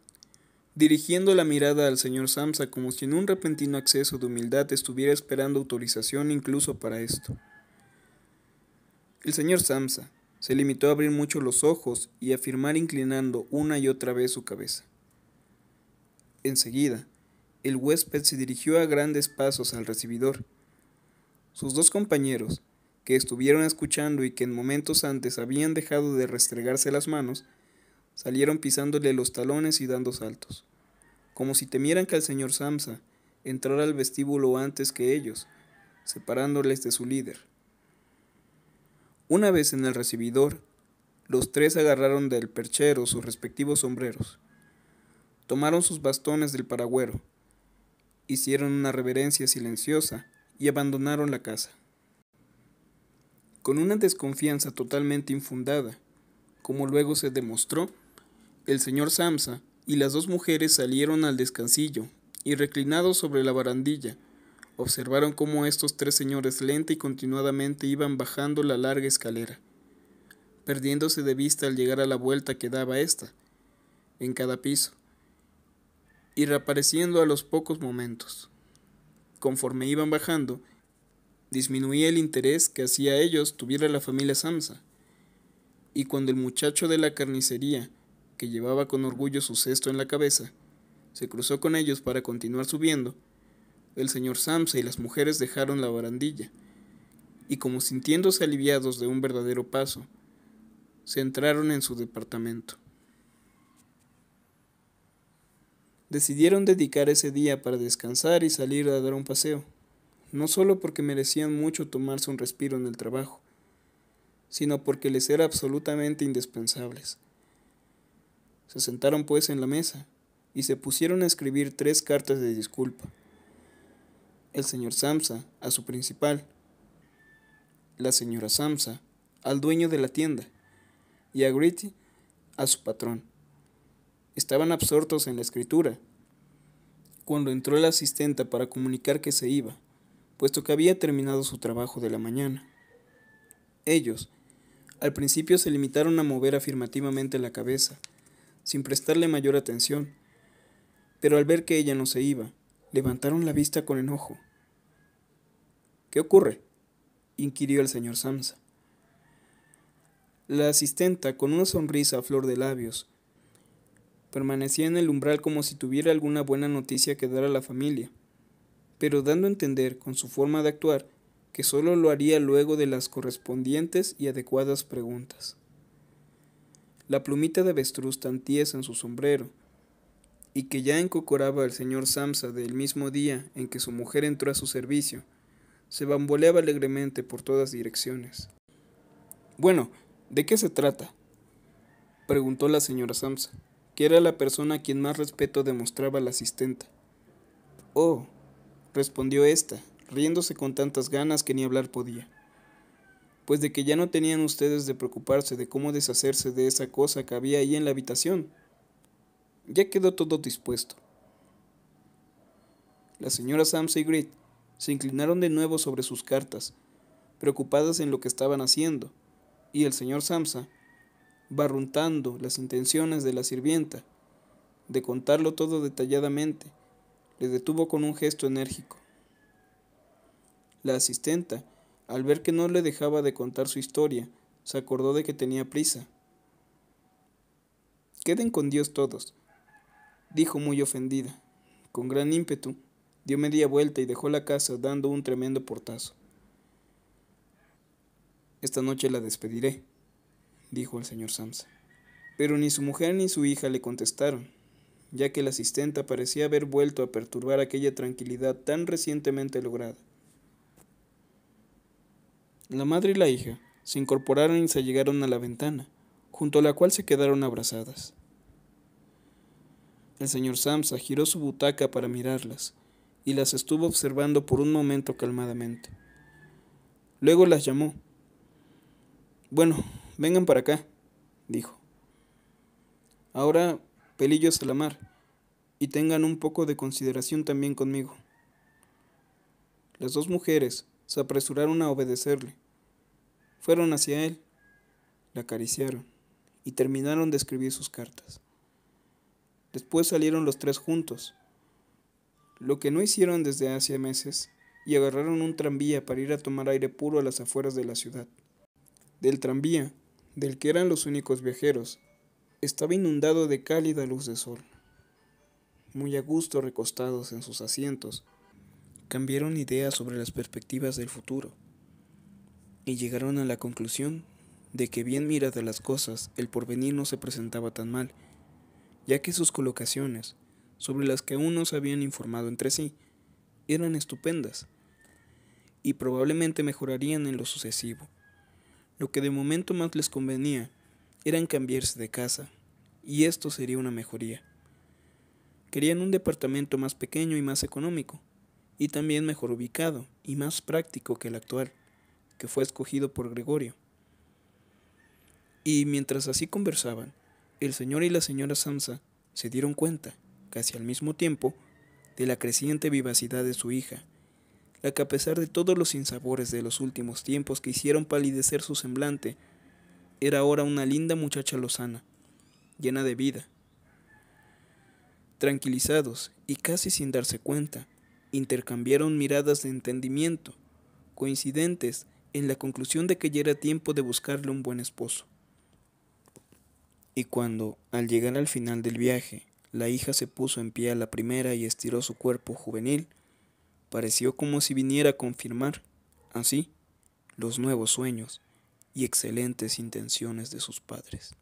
dirigiendo la mirada al señor Samsa como si en un repentino acceso de humildad estuviera esperando autorización incluso para esto. El señor Samsa se limitó a abrir mucho los ojos y a afirmar inclinando una y otra vez su cabeza. Enseguida, el huésped se dirigió a grandes pasos al recibidor. Sus dos compañeros, que estuvieron escuchando y que en momentos antes habían dejado de restregarse las manos, salieron pisándole los talones y dando saltos, como si temieran que el señor Samsa entrara al vestíbulo antes que ellos, separándoles de su líder. Una vez en el recibidor, los tres agarraron del perchero sus respectivos sombreros, tomaron sus bastones del paragüero, hicieron una reverencia silenciosa y abandonaron la casa. Con una desconfianza totalmente infundada, como luego se demostró, el señor Samsa y las dos mujeres salieron al descansillo y, reclinados sobre la barandilla, observaron cómo estos tres señores lenta y continuadamente iban bajando la larga escalera, perdiéndose de vista al llegar a la vuelta que daba ésta, en cada piso, y reapareciendo a los pocos momentos. Conforme iban bajando, disminuía el interés que hacia ellos tuviera la familia Samsa, y cuando el muchacho de la carnicería, que llevaba con orgullo su cesto en la cabeza, se cruzó con ellos para continuar subiendo, el señor Samsa y las mujeres dejaron la barandilla, y como sintiéndose aliviados de un verdadero paso, se entraron en su departamento. Decidieron dedicar ese día para descansar y salir a dar un paseo, no solo porque merecían mucho tomarse un respiro en el trabajo, sino porque les era absolutamente indispensables. Se sentaron pues en la mesa y se pusieron a escribir 3 cartas de disculpa. El señor Samsa a su principal, la señora Samsa al dueño de la tienda y a Gritty a su patrón. Estaban absortos en la escritura, cuando entró la asistenta para comunicar que se iba, puesto que había terminado su trabajo de la mañana. Ellos, al principio, se limitaron a mover afirmativamente la cabeza, sin prestarle mayor atención, pero al ver que ella no se iba, levantaron la vista con enojo. ¿Qué ocurre?, inquirió el señor Samsa. La asistenta, con una sonrisa a flor de labios, permanecía en el umbral como si tuviera alguna buena noticia que dar a la familia, pero dando a entender, con su forma de actuar, que solo lo haría luego de las correspondientes y adecuadas preguntas. La plumita de avestruz tan tiesa en su sombrero, y que ya encocoraba al señor Samsa del mismo día en que su mujer entró a su servicio, se bamboleaba alegremente por todas direcciones. «Bueno, ¿de qué se trata?», preguntó la señora Samsa, que era la persona a quien más respeto demostraba la asistenta. «Oh», respondió ésta, riéndose con tantas ganas que ni hablar podía, «pues de que ya no tenían ustedes de preocuparse de cómo deshacerse de esa cosa que había ahí en la habitación. Ya quedó todo dispuesto». La señora Samsa y Grit se inclinaron de nuevo sobre sus cartas, preocupadas en lo que estaban haciendo, y el señor Samsa, barruntando las intenciones de la sirvienta de contarlo todo detalladamente, le detuvo con un gesto enérgico. La asistenta, al ver que no le dejaba de contar su historia, se acordó de que tenía prisa. «Queden con Dios todos», dijo muy ofendida. Con gran ímpetu, dio media vuelta y dejó la casa dando un tremendo portazo. «Esta noche la despediré», dijo el señor Samsa. Pero ni su mujer ni su hija le contestaron. ya que la asistenta parecía haber vuelto a perturbar aquella tranquilidad tan recientemente lograda. La madre y la hija se incorporaron y se allegaron a la ventana, junto a la cual se quedaron abrazadas. El señor Samsa giró su butaca para mirarlas, y las estuvo observando por un momento calmadamente. Luego las llamó. «Bueno, vengan para acá», dijo. «Ahora, pelillos a la mar, y tengan un poco de consideración también conmigo». Las dos mujeres se apresuraron a obedecerle. Fueron hacia él, la acariciaron y terminaron de escribir sus cartas. Después salieron los tres juntos, lo que no hicieron desde hace meses, y agarraron un tranvía para ir a tomar aire puro a las afueras de la ciudad. Del tranvía, del que eran los únicos viajeros, estaba inundado de cálida luz de sol. Muy a gusto recostados en sus asientos, cambiaron ideas sobre las perspectivas del futuro, y llegaron a la conclusión de que bien miradas las cosas, el porvenir no se presentaba tan mal, ya que sus colocaciones, sobre las que aún no se habían informado entre sí, eran estupendas, y probablemente mejorarían en lo sucesivo. Lo que de momento más les convenía era cambiarse de casa, y esto sería una mejoría. Querían un departamento más pequeño y más económico, y también mejor ubicado y más práctico que el actual, que fue escogido por Gregorio. Y mientras así conversaban, el señor y la señora Samsa se dieron cuenta, casi al mismo tiempo, de la creciente vivacidad de su hija, la que a pesar de todos los sinsabores de los últimos tiempos que hicieron palidecer su semblante, era ahora una linda muchacha lozana, llena de vida. Tranquilizados y casi sin darse cuenta, intercambiaron miradas de entendimiento, coincidentes en la conclusión de que ya era tiempo de buscarle un buen esposo. Y cuando, al llegar al final del viaje, la hija se puso en pie a la primera y estiró su cuerpo juvenil, pareció como si viniera a confirmar, así, los nuevos sueños y excelentes intenciones de sus padres.